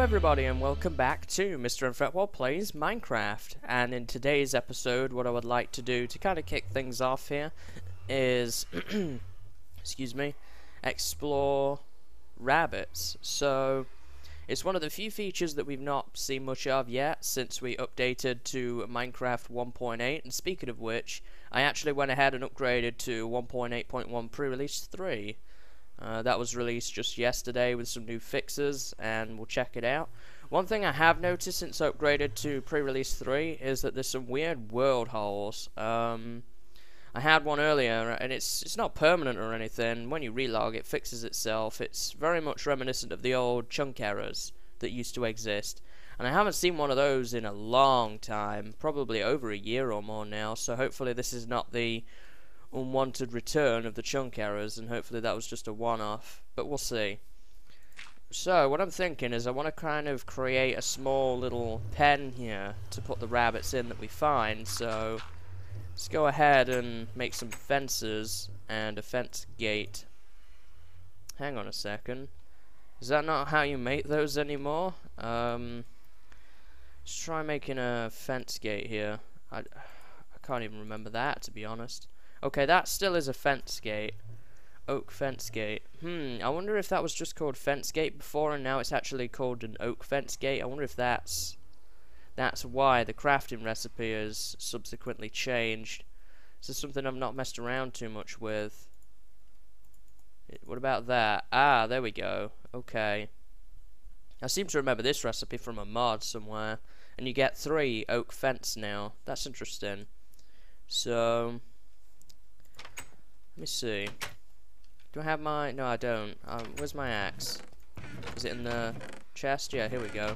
everybody, and welcome back to MrMFretwell Plays Minecraft. And in today's episode, what I would like to do to kind of kick things off here is, excuse me, explore rabbits. So, it's one of the few features that we've not seen much of yet since we updated to Minecraft 1.8. And speaking of which, I actually went ahead and upgraded to 1.8.1 pre-release 3. That was released just yesterday with some new fixes, and we'll check it out. One thing I have noticed since I upgraded to pre-release 3 is that there's some weird world holes. I had one earlier, and it's not permanent or anything. When you relog, it fixes itself. It's very much reminiscent of the old chunk errors that used to exist. And I haven't seen one of those in a long time, probably over a year or more now, so hopefully this is not the unwanted return of the chunk errors, and hopefully that was just a one-off, but we'll see. So what I'm thinking is I want to kind of create a small little pen here to put the rabbits in that we find. So let's go ahead and make some fences and a fence gate. Hang on a second, is that not how you make those anymore? Let's try making a fence gate here. I can't even remember that, to be honest. Okay, that still is a fence gate. Oak fence gate. I wonder if that was just called fence gate before and now it's actually called an oak fence gate. I wonder if that's why the crafting recipe is subsequently changed. This is something I've not messed around too much with. What about that? Ah, there we go. Okay. I seem to remember this recipe from a mod somewhere. And you get 3 oak fence now. That's interesting. So let me see. Do I have my... No, I don't. Where's my axe? Is it in the chest? Yeah, here we go.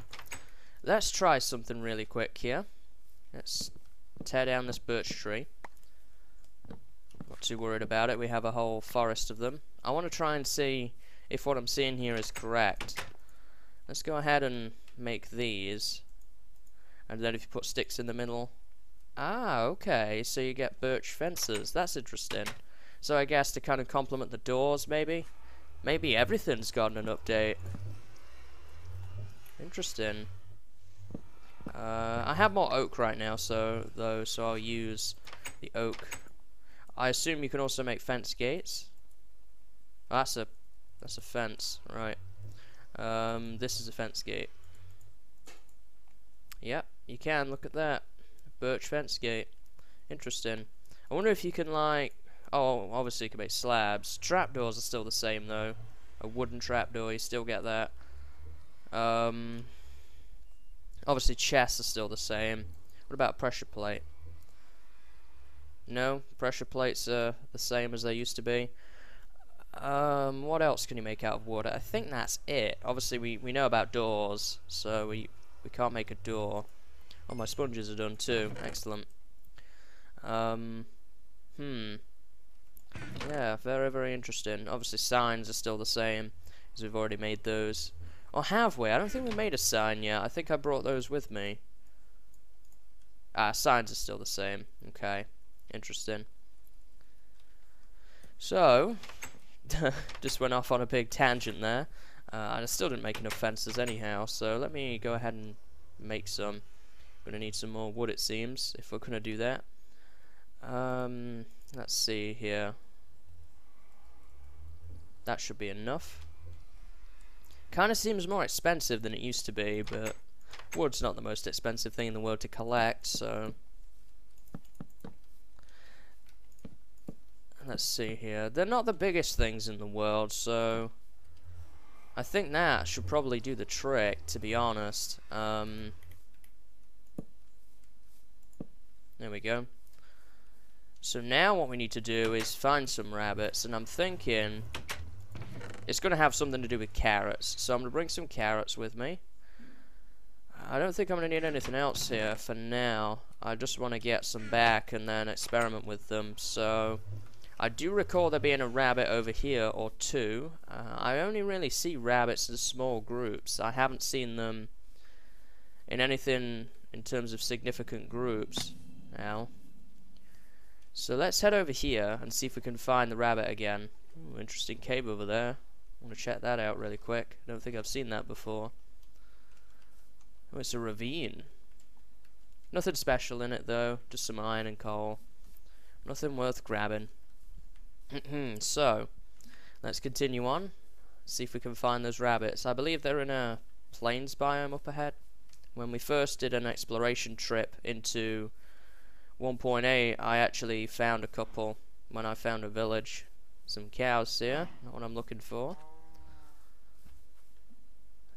Let's try something really quick here. Let's tear down this birch tree. Not too worried about it. We have a whole forest of them. I want to try and see if what I'm seeing here is correct. Let's go ahead and make these. And then if you put sticks in the middle... Ah, okay. So you get birch fences. That's interesting. So I guess to kind of complement the doors, maybe? Maybe everything's gotten an update. Interesting. I have more oak right now, so I'll use the oak. I assume you can also make fence gates. Oh, that's a fence, right? This is a fence gate. Yep, you can. Look at that, birch fence gate. Interesting. I wonder if you can like. Oh, obviously you can make slabs. Trapdoors are still the same though. A wooden trapdoor, you still get that. Obviously chests are still the same. What about pressure plate? No, pressure plates are the same as they used to be. What else can you make out of wood? I think that's it. Obviously we know about doors, so we can't make a door. Oh, my sponges are done too. Excellent. Yeah, very, very interesting. Obviously signs are still the same, because we've already made those. Or have we? I don't think we made a sign yet. I think I brought those with me. Ah, signs are still the same. Okay, interesting. So, just went off on a big tangent there. And I still didn't make enough fences anyhow, so let me go ahead and make some. Gonna need some more wood, it seems, if we're gonna do that. Let's see here. That should be enough. Kinda seems more expensive than it used to be, but wood's not the most expensive thing in the world to collect, so let's see here. They're not the biggest things in the world, so I think that should probably do the trick, to be honest. There we go. So now what we need to do is find some rabbits, and I'm thinking it's going to have something to do with carrots. So I'm going to bring some carrots with me. I don't think I'm going to need anything else here for now. I just want to get some back and then experiment with them. So I do recall there being a rabbit over here or two. I only really see rabbits in small groups. I haven't seen them in anything in terms of significant groups now. So let's head over here and see if we can find the rabbit again. Ooh, interesting cave over there. I want to check that out really quick. I don't think I've seen that before. Oh, it's a ravine. Nothing special in it though, just some iron and coal. Nothing worth grabbing. So, let's continue on. See if we can find those rabbits. I believe they're in a plains biome up ahead. When we first did an exploration trip into 1.8, I actually found a couple when I found a village. Some cows here, not what I'm looking for.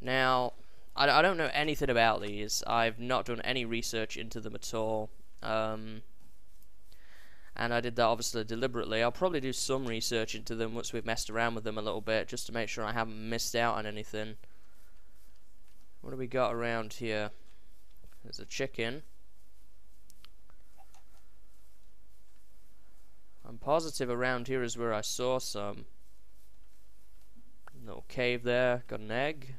Now, I don't know anything about these. I've not done any research into them at all. And I did that obviously deliberately. I'll probably do some research into them once we've messed around with them a little bit, just to make sure I haven't missed out on anything. What do we got around here? There's a chicken. I'm positive around here is where I saw some. Little cave there, got an egg.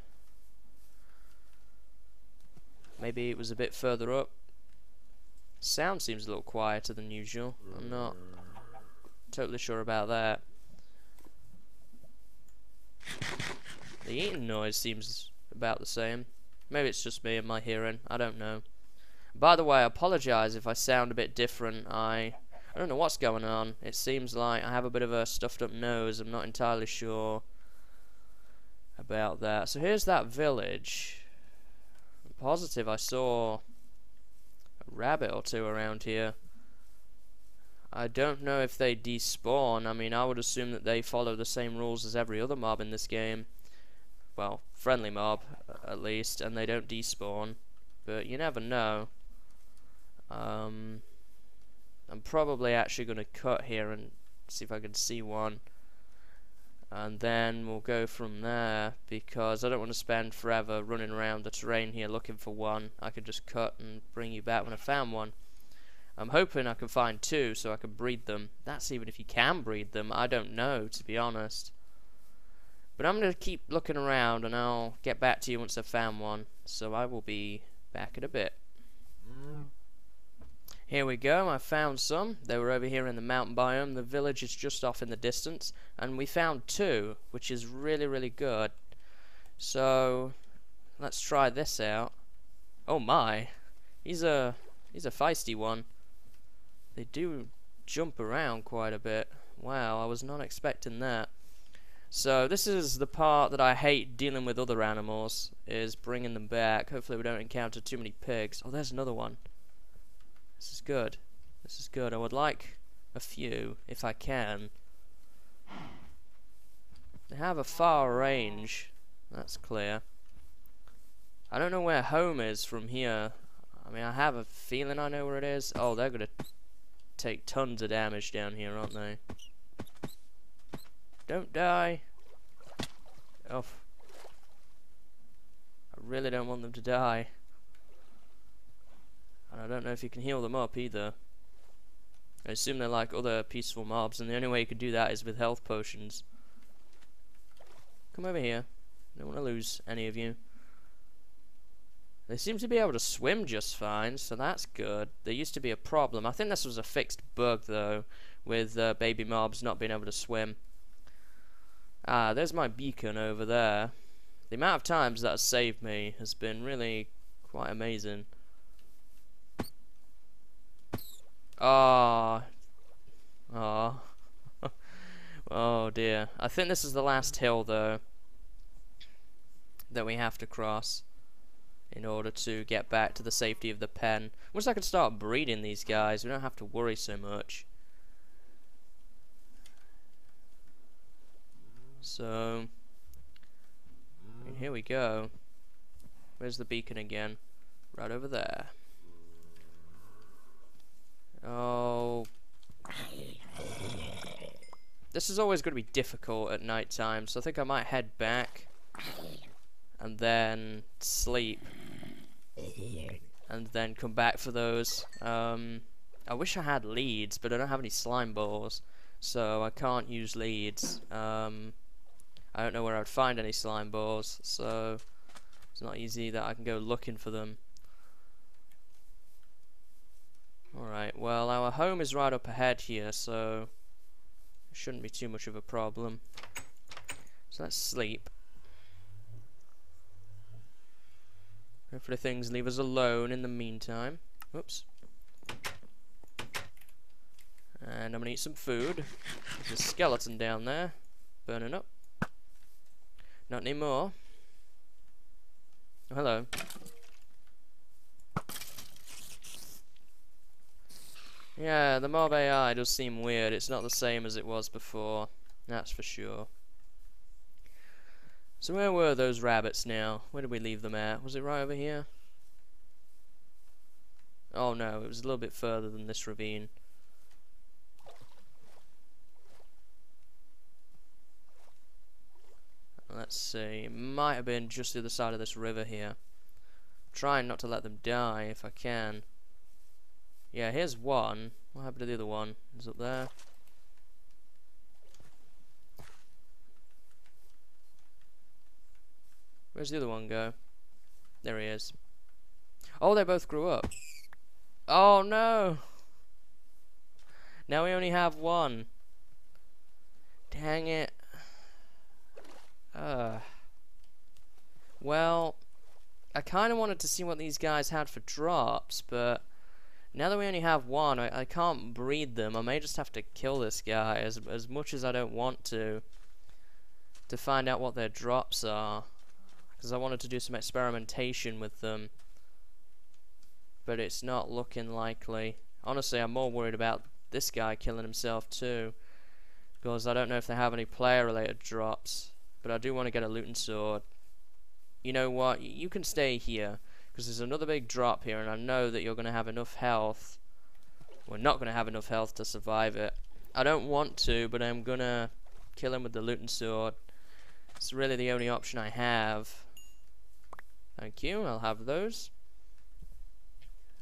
Maybe it was a bit further up. Sound seems a little quieter than usual. I'm not totally sure about that. The eating noise seems about the same. Maybe it's just me and my hearing. I don't know. By the way, I apologise if I sound a bit different. I don't know what's going on. It seems like I have a bit of a stuffed up nose. I'm not entirely sure about that. So here's that village. I'm positive I saw a rabbit or two around here. I don't know if they despawn. I mean, I would assume that they follow the same rules as every other mob in this game. Well, friendly mob, at least, and they don't despawn. But you never know. I'm probably actually going to cut here and see if I can see one. And then we'll go from there, because I don't want to spend forever running around the terrain here looking for one. I could just cut and bring you back when I found one. I'm hoping I can find two so I can breed them. That's even if you can breed them. I don't know, to be honest. But I'm going to keep looking around and I'll get back to you once I've found one. So I will be back in a bit. Here we go, I found some. They were over here in the mountain biome. The village is just off in the distance. And we found two, which is really, really good. So, let's try this out. Oh my, he's a feisty one. They do jump around quite a bit. Wow, I was not expecting that. So this is the part that I hate dealing with other animals, is bringing them back. Hopefully we don't encounter too many pigs. Oh, there's another one. This is good. This is good. I would like a few, if I can. They have a far range. That's clear. I don't know where home is from here. I mean, I have a feeling I know where it is. Oh, they're going to take tons of damage down here, aren't they? Don't die. Oh. I really don't want them to die. And I don't know if you can heal them up either. I assume they're like other peaceful mobs, and the only way you can do that is with health potions. Come over here. I don't want to lose any of you. They seem to be able to swim just fine, so that's good. There used to be a problem. I think this was a fixed bug, though, with baby mobs not being able to swim. Ah, there's my beacon over there. The amount of times that has saved me has been really quite amazing. Ah. Ah. Oh dear. I think this is the last hill, though, that we have to cross in order to get back to the safety of the pen. Once I can start breeding these guys, we don't have to worry so much. So, I mean, here we go. Where's the beacon again? Right over there. Oh. This is always going to be difficult at night time, so I think I might head back and then sleep and then come back for those. I wish I had leads, but I don't have any slime balls, so I can't use leads. I don't know where I would find any slime balls, so it's not easy that I can go looking for them. Alright, well, our home is right up ahead here, so it shouldn't be too much of a problem. So let's sleep. Hopefully things leave us alone in the meantime. Oops. And I'm gonna eat some food. There's a skeleton down there, burning up. Not anymore. Oh, hello. Yeah, the mob AI does seem weird. It's not the same as it was before. That's for sure. So where were those rabbits now? Where did we leave them at? Was it right over here? Oh no, it was a little bit further than this ravine. Let's see. It might have been just the other side of this river here. I'm trying not to let them die if I can. Yeah, here's one. What happened to the other one? Is it up there? Where's the other one go? There he is. Oh, they both grew up. Oh no! Now we only have one. Dang it. Well, I kind of wanted to see what these guys had for drops, but now that we only have one, I can't breed them. I may just have to kill this guy, as much as I don't want to find out what their drops are. Because I wanted to do some experimentation with them. But it's not looking likely. Honestly, I'm more worried about this guy killing himself too. Because I don't know if they have any player-related drops. But I do want to get a looting sword. You know what? You can stay here. Because there's another big drop here, and I know that you're going to have enough health. We're not going to have enough health to survive it. I don't want to, but I'm going to kill him with the looting sword. It's really the only option I have. Thank you, I'll have those.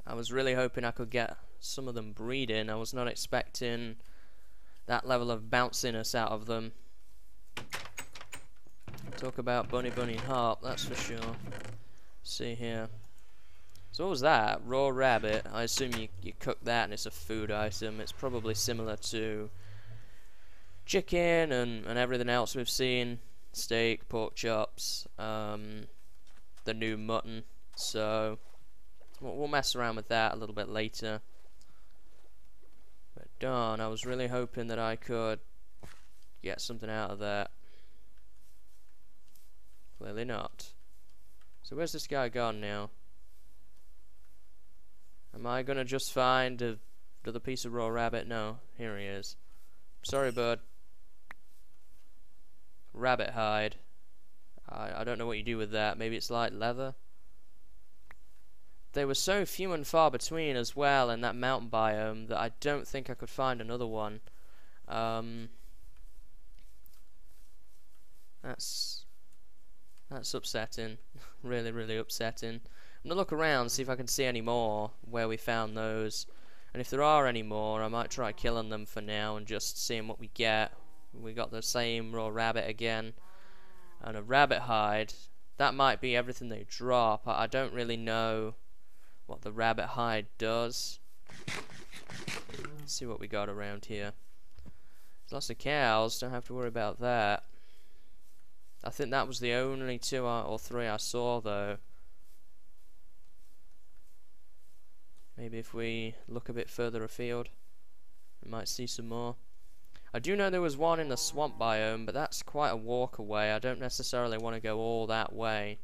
I was really hoping I could get some of them breeding. I was not expecting that level of bounciness out of them. Talk about bunny harp, that's for sure. See here. So what was that? Raw rabbit. I assume you cook that and it's a food item. It's probably similar to chicken and everything else we've seen. Steak, pork chops, the new mutton. So we'll mess around with that a little bit later. But darn, I was really hoping that I could get something out of that. Clearly not. So where's this guy gone now? Am I gonna just find another piece of raw rabbit? No, here he is. Sorry, bud. Rabbit hide. I don't know what you do with that. Maybe it's like leather. They were so few and far between as well in that mountain biome that I don't think I could find another one. That's upsetting. Really upsetting. I'm gonna look around, see if I can see any more where we found those. And if there are any more, I might try killing them for now and just seeing what we get. We got the same raw rabbit again. And a rabbit hide. That might be everything they drop. I don't really know what the rabbit hide does. Let's see what we got around here. There's lots of cows, don't have to worry about that. I think that was the only 2 or 3 I saw though. Maybe if we look a bit further afield, we might see some more. I do know there was one in the swamp biome, but that's quite a walk away. I don't necessarily want to go all that way.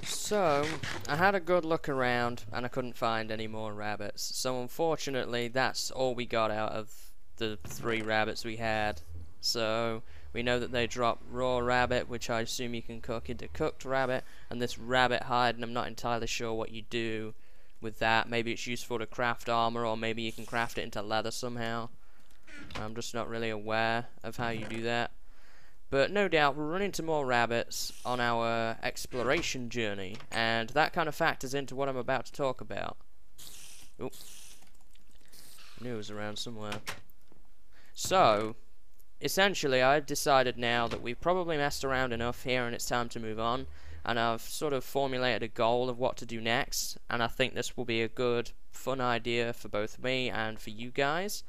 So, I had a good look around, and I couldn't find any more rabbits. So unfortunately, that's all we got out of the 3 rabbits we had. So, we know that they drop raw rabbit, which I assume you can cook into cooked rabbit, and this rabbit hide, and I'm not entirely sure what you do with that. Maybe it's useful to craft armor, or maybe you can craft it into leather somehow. I'm just not really aware of how you do that. But no doubt we'll run into more rabbits on our exploration journey, and that kind of factors into what I'm about to talk about. Oop. I knew it was around somewhere. So, essentially I've decided now that we've probably messed around enough here and it's time to move on. And I've sort of formulated a goal of what to do next, and I think this will be a good, fun idea for both me and for you guys.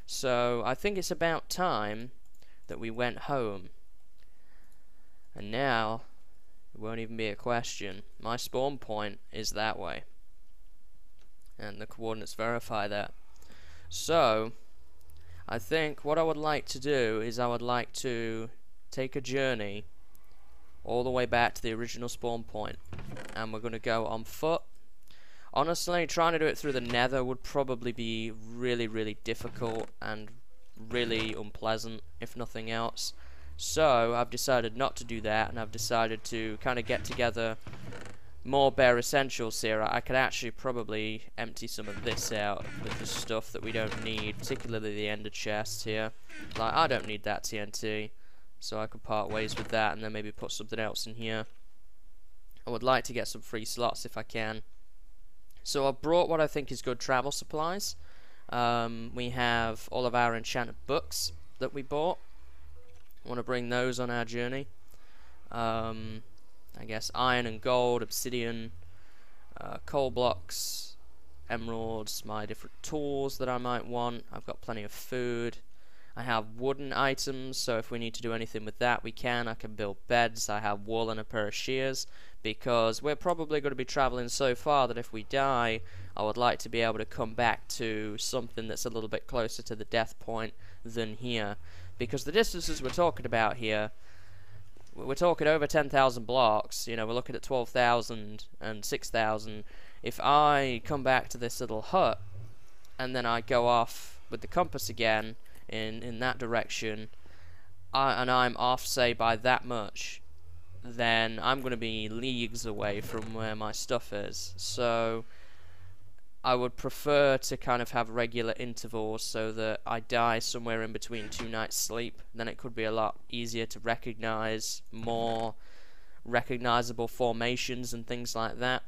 So I think it's about time that we went home. And now It won't even be a question. My spawn point is that way, and the coordinates verify that. So I think what I would like to do is I would like to take a journey all the way back to the original spawn point, and we're going to go on foot. Honestly, trying to do it through the nether would probably be really difficult and really unpleasant, if nothing else. So I've decided not to do that, and I've decided to kind of get together more bare essentials here. I could actually probably empty some of this out with the stuff that we don't need, particularly the ender chest here. Like, I don't need that TNT, so I could part ways with that and then maybe put something else in here. I would like to get some free slots if I can. So I brought what I think is good travel supplies. We have all of our enchanted books that we bought. I want to bring those on our journey. I guess iron and gold, obsidian, coal blocks, emeralds, my different tools that I might want. I've got plenty of food. I have wooden items, so if we need to do anything with that, we can. I can build beds. I have wool and a pair of shears, because we're probably going to be traveling so far that if we die, I would like to be able to come back to something that's a little bit closer to the death point than here. Because the distances we're talking about here, we're talking over 10,000 blocks. You know, we're looking at 12,000 and 6,000. If I come back to this little hut and then I go off with the compass again in that direction, and I'm off, say, by that much, then I'm going to be leagues away from where my stuff is. So I would prefer to kind of have regular intervals so that I die somewhere in between 2 nights sleep. Then it could be a lot easier to recognize more recognizable formations and things like that.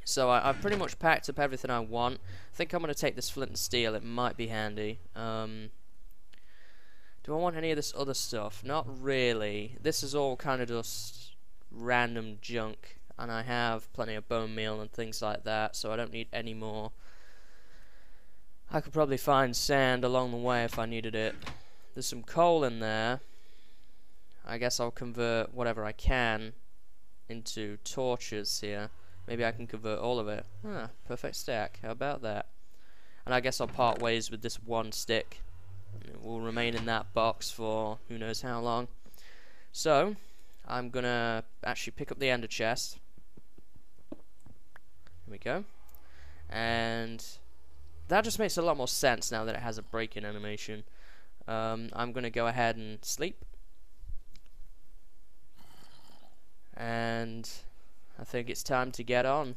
So I've pretty much packed up everything I want. I think I'm going to take this flint and steel. It might be handy. Do I want any of this other stuff? Not really. This is all kind of just random junk. And I have plenty of bone meal and things like that, so I don't need any more. I could probably find sand along the way if I needed it. There's some coal in there. I guess I'll convert whatever I can into torches here. Maybe I can convert all of it. Ah, perfect stack. How about that? And I guess I'll part ways with this one stick. It will remain in that box for who knows how long. So I'm gonna actually pick up the ender chest. Here we go. And that just makes a lot more sense now that it has a break-in animation. I'm gonna go ahead and sleep. And I think it's time to get on.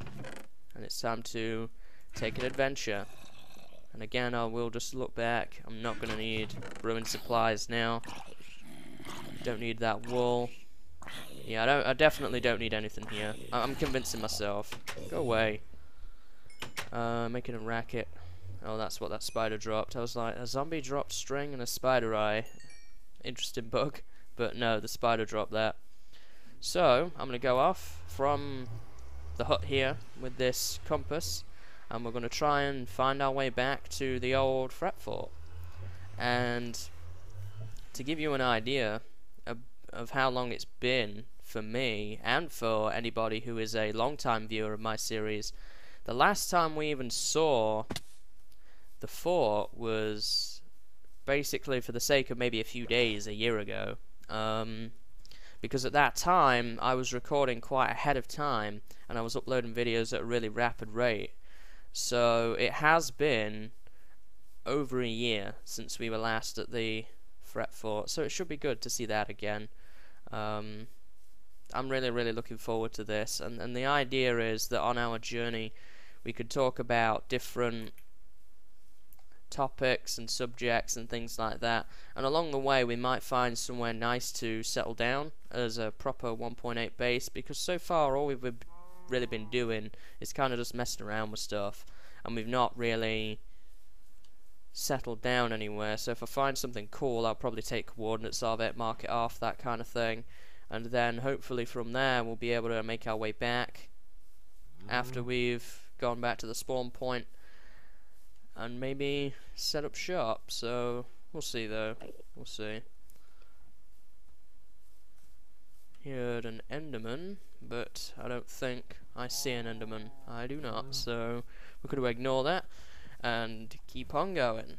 And it's time to take an adventure. And again, I will just look back. I'm not gonna need brewing supplies now. Don't need that wool. Yeah, I definitely don't need anything here. I'm convincing myself. Go away. Making a racket. Oh, that's what that spider dropped. I was like, a zombie dropped string and a spider eye. Interesting bug. But no, the spider dropped that. So, I'm going to go off from the hut here with this compass. And we're going to try and find our way back to the old fret fort. And to give you an idea of how long it's been for me and for anybody who is a long-time viewer of my series, the last time we even saw the fort was basically for the sake of maybe a few days a year ago, because at that time I was recording quite ahead of time and I was uploading videos at a really rapid rate. So it has been over a year since we were last at the fret fort, so it should be good to see that again. I'm really looking forward to this, and the idea is that on our journey we could talk about different topics and subjects and things like that, and along the way we might find somewhere nice to settle down as a proper 1.8 base, because so far all we've really been doing is kind of just messing around with stuff, and we've not really settled down anywhere. So if I find something cool, I'll probably take coordinates of it, mark it off, that kind of thing, and then hopefully from there we'll be able to make our way back after we've gone back to the spawn point and maybe set up shop. So we'll see though, we'll see. heard an Enderman, but I don't think I see an Enderman. I do not, so we're going to ignore that and keep on going.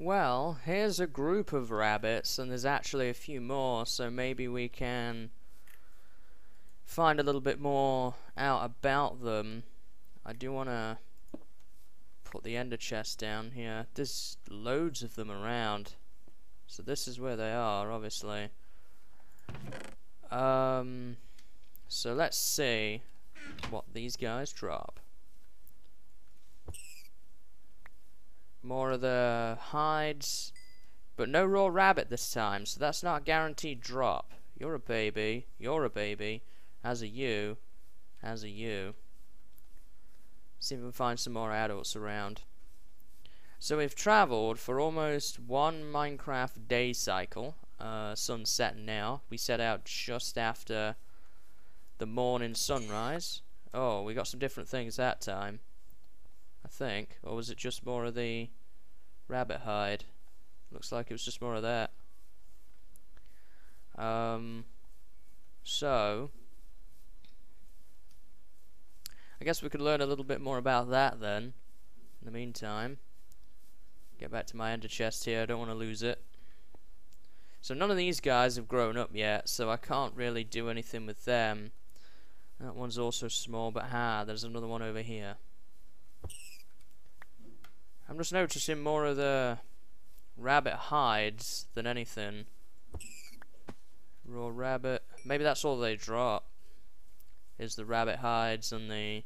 Well, here's a group of rabbits, and there's actually a few more, so maybe we can find a little bit more out about them. I do want to put the ender chest down here. There's loads of them around, so this is where they are, obviously. So let's see what these guys drop. More of the hides, but no raw rabbit this time, so that's not a guaranteed drop. You're a baby, you're a baby, as are you, as are you. See if we can find some more adults around. So we've travelled for almost one Minecraft day cycle. Sun's setting now. We set out just after the morning sunrise. Oh, we got some different things that time, I think. Or was it just more of the rabbit hide? Looks like it was just more of that. So I guess we could learn a little bit more about that then. In the meantime, get back to my ender chest here. I don't want to lose it. So none of these guys have grown up yet, so I can't really do anything with them. That one's also small, but there's another one over here. I'm just noticing more of the rabbit hides than anything. Raw rabbit. Maybe that's all they drop, is the rabbit hides and the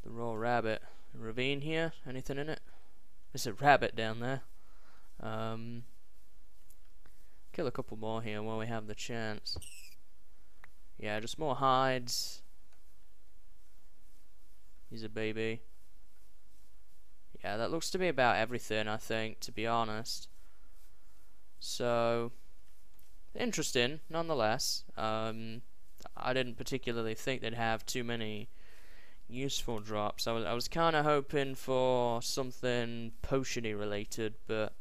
raw rabbit. Ravine here? Anything in it? There's a rabbit down there. Kill a couple more here while we have the chance. Yeah, just more hides. He's a baby. Yeah, that looks to be about everything, I think, to be honest. So, interesting, nonetheless. I didn't particularly think they'd have too many useful drops. I was kind of hoping for something potion-y related, but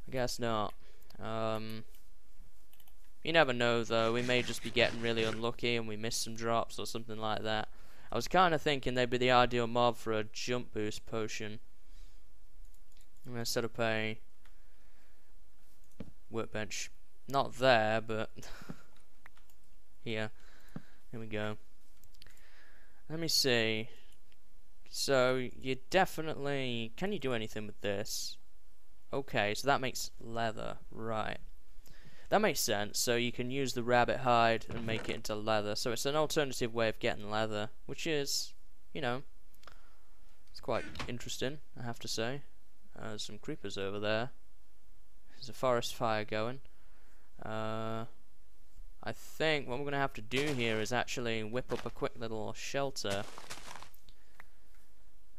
I guess not. You never know though, we may just be getting really unlucky and we miss some drops or something like that. I was kind of thinking they'd be the ideal mob for a jump boost potion. I'm going to set up a workbench. Not there, but here. Here we go. Let me see. So, you definitely... Can you do anything with this? Okay, so that makes leather. Right. That makes sense. So you can use the rabbit hide and make it into leather. So it's an alternative way of getting leather, which is, you know, it's quite interesting, I have to say. There's some creepers over there. There's a forest fire going. I think what we're going to have to do here is actually whip up a quick little shelter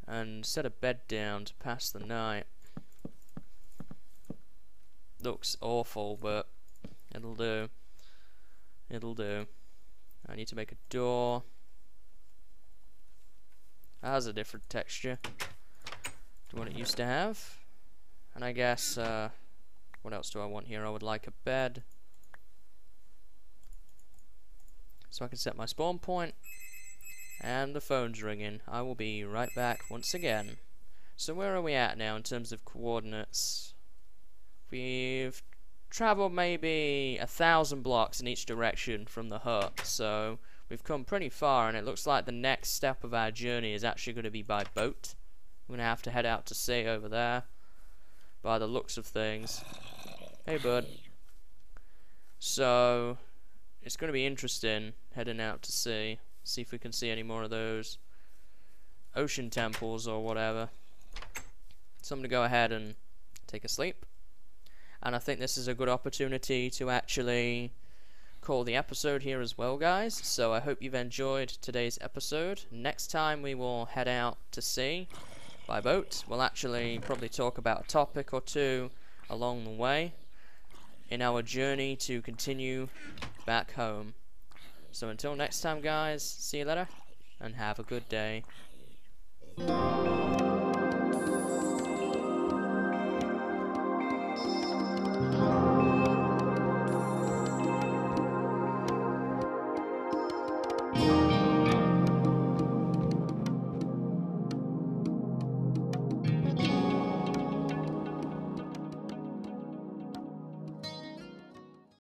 and set a bed down to pass the night. Looks awful, but it'll do. It'll do. I need to make a door. That has a different texture to what it used to have. And I guess, what else do I want here? I would like a bed. So I can set my spawn point. And the phone's ringing. I will be right back once again. So where are we at now in terms of coordinates? We've traveled maybe 1,000 blocks in each direction from the hut, so we've come pretty far, and it looks like the next step of our journey is actually going to be by boat. We're going to have to head out to sea over there, by the looks of things. Hey bud. So it's going to be interesting heading out to sea, see if we can see any more of those ocean temples or whatever. So I'm going to go ahead and take a sleep. And I think this is a good opportunity to actually call the episode here as well, guys. So I hope you've enjoyed today's episode. Next time we will head out to sea by boat. We'll actually probably talk about a topic or two along the way in our journey to continue back home. So until next time, guys, see you later and have a good day.